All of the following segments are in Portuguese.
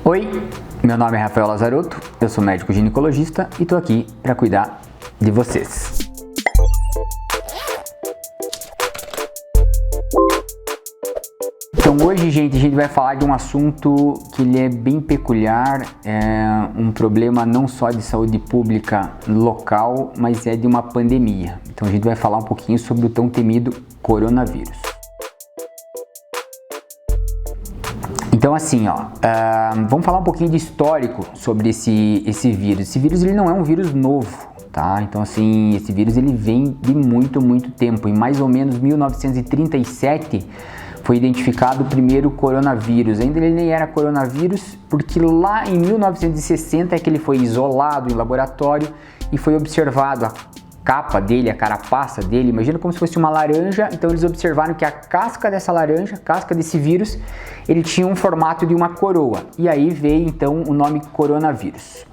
Oi, meu nome é Rafael Lazarotto, eu sou médico ginecologista e estou aqui para cuidar de vocês. Então hoje, gente, a gente vai falar de um assunto que ele é bem peculiar, é um problema não só de saúde pública local, mas é de uma pandemia. Então a gente vai falar um pouquinho sobre o tão temido coronavírus. Então assim, vamos falar um pouquinho de histórico sobre esse vírus. Esse vírus ele não é um vírus novo, tá? Então assim, esse vírus ele vem de muito tempo. Em mais ou menos 1937 foi identificado o primeiro coronavírus. Ainda ele nem era coronavírus, porque lá em 1960 é que ele foi isolado em laboratório e foi observado a capa dele, a carapaça dele, imagina como se fosse uma laranja. Então eles observaram que a casca dessa laranja, casca desse vírus, ele tinha um formato de uma coroa, e aí veio então o nome coronavírus.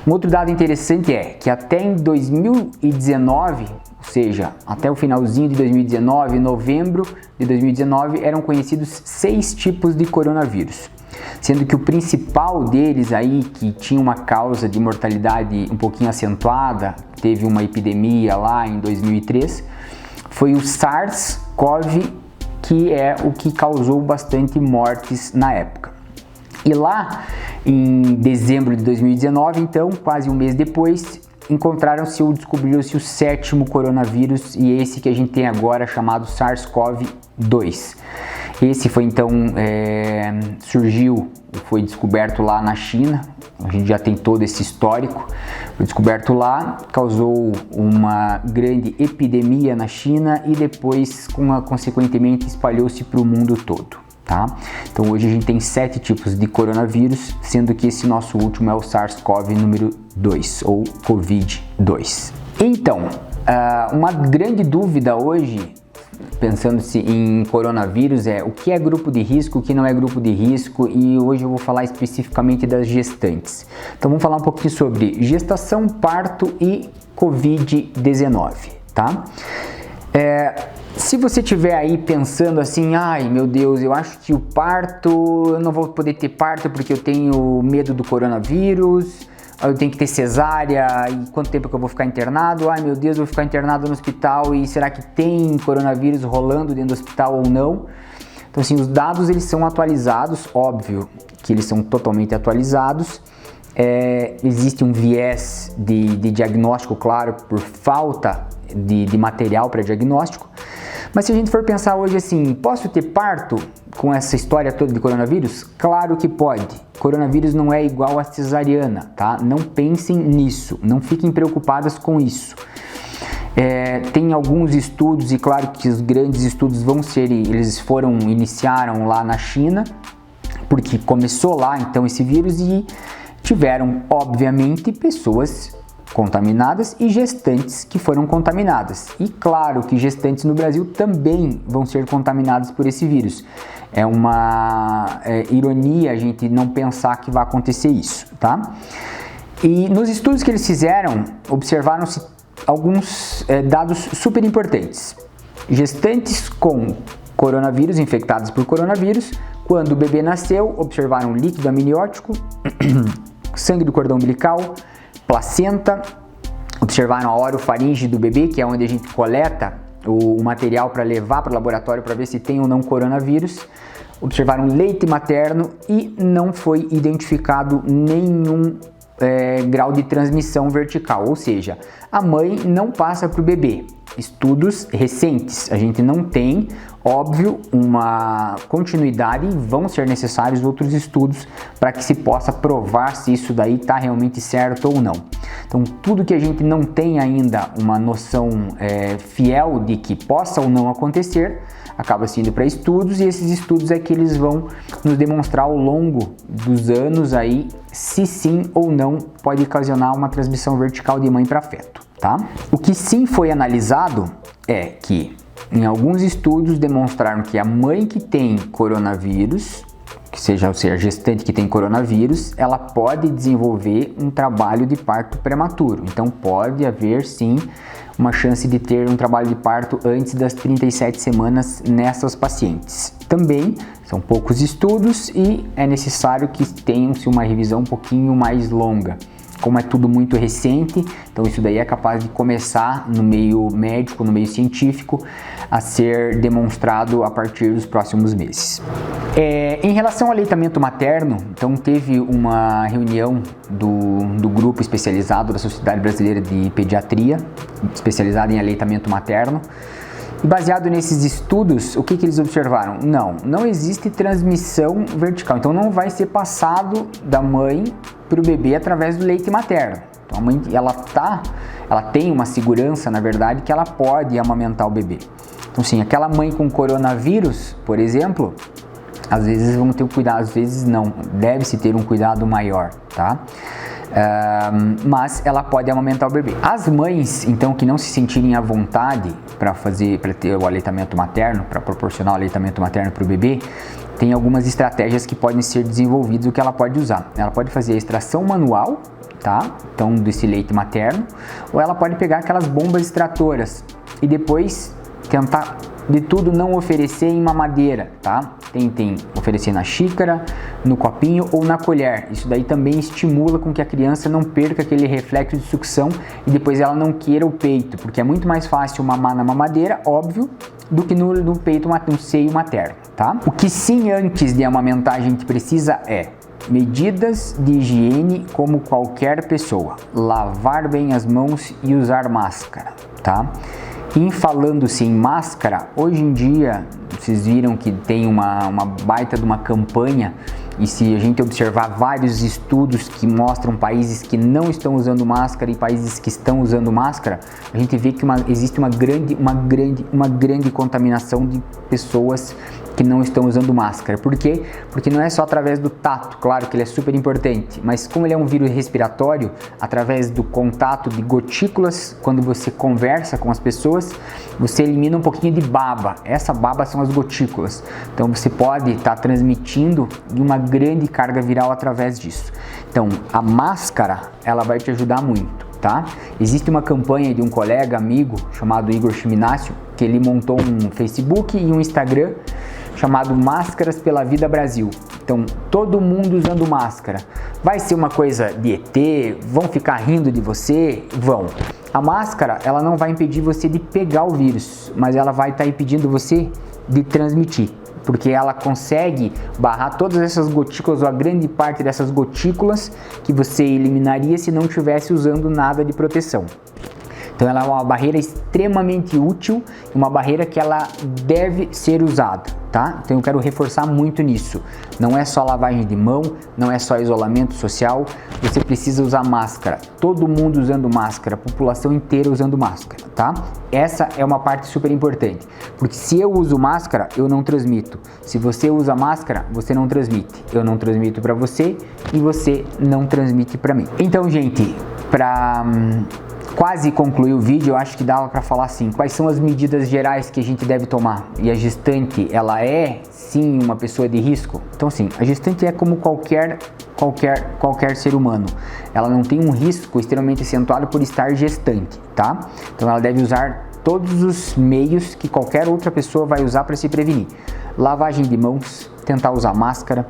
Um outro dado interessante é que até em 2019, ou seja, até o finalzinho de 2019, novembro de 2019, eram conhecidos 6 tipos de coronavírus, sendo que o principal deles aí, que tinha uma causa de mortalidade um pouquinho acentuada, teve uma epidemia lá em 2003, foi o SARS-CoV, que é o que causou bastante mortes na época. E lá em dezembro de 2019, então, quase um mês depois, descobriu-se o 7º coronavírus, e esse que a gente tem agora chamado SARS-CoV-2. Esse foi então, foi descoberto lá na China. A gente já tem todo esse histórico. Foi descoberto lá, causou uma grande epidemia na China e depois, consequentemente, espalhou-se para o mundo todo, tá? Então hoje a gente tem 7 tipos de coronavírus, sendo que esse nosso último é o SARS-CoV número 2, ou COVID-2. Então, uma grande dúvida hoje, pensando-se em coronavírus, é o que é grupo de risco, o que não é grupo de risco, e hoje eu vou falar especificamente das gestantes. Então vamos falar um pouquinho sobre gestação, parto e Covid-19, tá? Se você estiver aí pensando assim, ai meu Deus, eu acho que o parto, eu não vou poder ter parto porque eu tenho medo do coronavírus, eu tenho que ter cesárea, e quanto tempo que eu vou ficar internado? Ai meu Deus, eu vou ficar internado no hospital e será que tem coronavírus rolando dentro do hospital ou não? Então assim, os dados eles são atualizados, óbvio que eles são totalmente atualizados. Existe um viés de diagnóstico, claro, por falta de material para diagnóstico. Mas se a gente for pensar hoje assim, posso ter parto com essa história toda de coronavírus? Claro que pode. Coronavírus não é igual a cesariana, tá? Não pensem nisso, não fiquem preocupadas com isso. Tem alguns estudos, e claro que os grandes estudos iniciaram lá na China, porque começou lá então esse vírus e tiveram, obviamente, pessoas contaminadas e gestantes que foram contaminadas. E claro que gestantes no Brasil também vão ser contaminadas por esse vírus. É uma ironia a gente não pensar que vai acontecer isso, tá? E nos estudos que eles fizeram, observaram-se alguns dados super importantes. Gestantes com coronavírus, infectados por coronavírus, quando o bebê nasceu, observaram líquido amniótico, sangue do cordão umbilical, placenta, observaram a orofaringe do bebê, que é onde a gente coleta o material para levar para o laboratório para ver se tem ou não coronavírus. Observaram leite materno e não foi identificado nenhum grau de transmissão vertical, ou seja, a mãe não passa para o bebê. Estudos recentes, a gente não tem, óbvio, uma continuidade, e vão ser necessários outros estudos para que se possa provar se isso daí está realmente certo ou não. Então, tudo que a gente não tem ainda uma noção fiel de que possa ou não acontecer, acaba sendo para estudos, e esses estudos é que eles vão nos demonstrar ao longo dos anos aí se sim ou não pode ocasionar uma transmissão vertical de mãe para feto, tá? O que sim foi analisado é que em alguns estudos demonstraram que a mãe que tem coronavírus, que seja a gestante que tem coronavírus, ela pode desenvolver um trabalho de parto prematuro. Então pode haver sim uma chance de ter um trabalho de parto antes das 37 semanas nessas pacientes. Também são poucos estudos e é necessário que tenham-se uma revisão um pouquinho mais longa. Como é tudo muito recente, então isso daí é capaz de começar no meio médico, no meio científico, a ser demonstrado a partir dos próximos meses. Em relação ao aleitamento materno, então teve uma reunião do grupo especializado da Sociedade Brasileira de Pediatria, especializada em aleitamento materno. E baseado nesses estudos, o que eles observaram? Não existe transmissão vertical, então não vai ser passado da mãe para o bebê através do leite materno. Então a mãe ela tem uma segurança, na verdade, que ela pode amamentar o bebê. Então sim, aquela mãe com coronavírus, por exemplo, às vezes vamos ter um cuidado, às vezes não, deve-se ter um cuidado maior, tá? Mas ela pode amamentar o bebê. As mães, então, que não se sentirem à vontade para ter o aleitamento materno, para proporcionar o aleitamento materno para o bebê, tem algumas estratégias que podem ser desenvolvidas, o que ela pode usar. Ela pode fazer a extração manual, tá? Então, desse leite materno, ou ela pode pegar aquelas bombas extratoras e depois tentar de tudo não oferecer em mamadeira, tá? Tentem oferecer na xícara, no copinho ou na colher. Isso daí também estimula com que a criança não perca aquele reflexo de sucção e depois ela não queira o peito, porque é muito mais fácil mamar na mamadeira, óbvio, do que no peito, no seio materno, tá? O que sim, antes de amamentar, a gente precisa medidas de higiene como qualquer pessoa. Lavar bem as mãos e usar máscara, tá? E falando-se em máscara, hoje em dia, vocês viram que tem uma baita de uma campanha, e se a gente observar vários estudos que mostram países que não estão usando máscara e países que estão usando máscara, a gente vê que existe uma grande contaminação de pessoas que não estão usando máscara. Por quê? Porque não é só através do tato, claro que ele é super importante, mas como ele é um vírus respiratório, através do contato de gotículas, quando você conversa com as pessoas, você elimina um pouquinho de baba. Essa baba são as gotículas. Então você pode estar transmitindo uma grande carga viral através disso. Então a máscara, ela vai te ajudar muito, tá? Existe uma campanha de um colega, amigo, chamado Igor Chiminasio, que ele montou um Facebook e um Instagram chamado Máscaras pela Vida Brasil. Então, todo mundo usando máscara. Vai ser uma coisa de ET? Vão ficar rindo de você? Vão. A máscara, ela não vai impedir você de pegar o vírus, mas ela vai estar impedindo você de transmitir, porque ela consegue barrar todas essas gotículas, ou a grande parte dessas gotículas que você eliminaria se não estivesse usando nada de proteção. Então ela é uma barreira extremamente útil, uma barreira que ela deve ser usada, tá? Então eu quero reforçar muito nisso. Não é só lavagem de mão, não é só isolamento social, você precisa usar máscara. Todo mundo usando máscara, a população inteira usando máscara, tá? Essa é uma parte super importante, porque se eu uso máscara, eu não transmito. Se você usa máscara, você não transmite. Eu não transmito para você e você não transmite para mim. Então, gente, para quase concluir o vídeo, eu acho que dava para falar assim, quais são as medidas gerais que a gente deve tomar. E a gestante, ela é sim uma pessoa de risco? Então assim, a gestante é como qualquer ser humano. Ela não tem um risco extremamente acentuado por estar gestante, tá? Então ela deve usar todos os meios que qualquer outra pessoa vai usar para se prevenir. Lavagem de mãos, tentar usar máscara,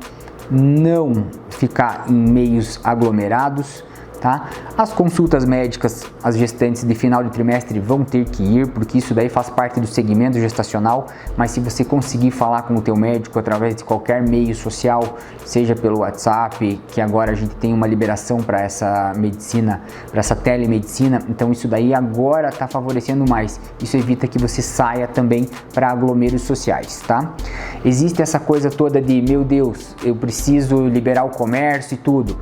não ficar em meios aglomerados, tá? As consultas médicas, as gestantes de final de trimestre vão ter que ir, porque isso daí faz parte do segmento gestacional, mas se você conseguir falar com o teu médico através de qualquer meio social, seja pelo WhatsApp, que agora a gente tem uma liberação para essa medicina, para essa telemedicina, então isso daí agora está favorecendo mais. Isso evita que você saia também para aglomeros sociais, tá? Existe essa coisa toda de, meu Deus, eu preciso liberar o comércio e tudo.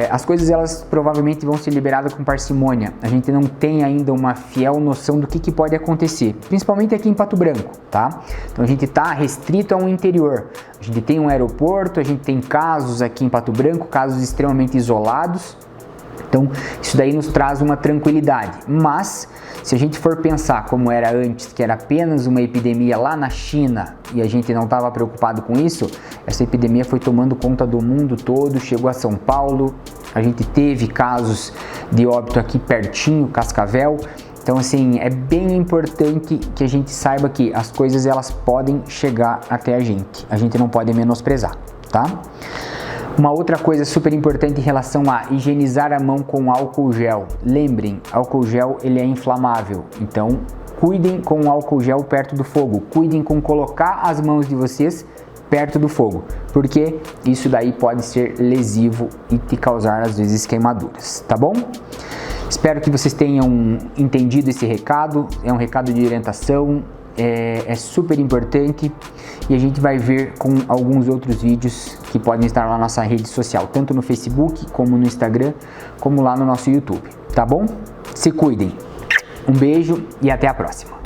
As coisas elas provavelmente vão ser liberadas com parcimônia. A gente não tem ainda uma fiel noção do que pode acontecer, principalmente aqui em Pato Branco, tá? Então a gente está restrito ao interior. A gente tem um aeroporto, a gente tem casos aqui em Pato Branco, casos extremamente isolados. Então isso daí nos traz uma tranquilidade, mas se a gente for pensar como era antes, que era apenas uma epidemia lá na China e a gente não estava preocupado com isso, essa epidemia foi tomando conta do mundo todo, chegou a São Paulo, a gente teve casos de óbito aqui pertinho, Cascavel, Então assim, é bem importante que a gente saiba que as coisas elas podem chegar até a gente não pode menosprezar, tá? Uma outra coisa super importante em relação a higienizar a mão com álcool gel. Lembrem, álcool gel ele é inflamável, então cuidem com o álcool gel perto do fogo, cuidem com colocar as mãos de vocês perto do fogo, porque isso daí pode ser lesivo e te causar às vezes queimaduras, tá bom? Espero que vocês tenham entendido esse recado, é um recado de orientação, é super importante e a gente vai ver com alguns outros vídeos que podem estar lá na nossa rede social, tanto no Facebook, como no Instagram, como lá no nosso YouTube, tá bom? Se cuidem, um beijo e até a próxima!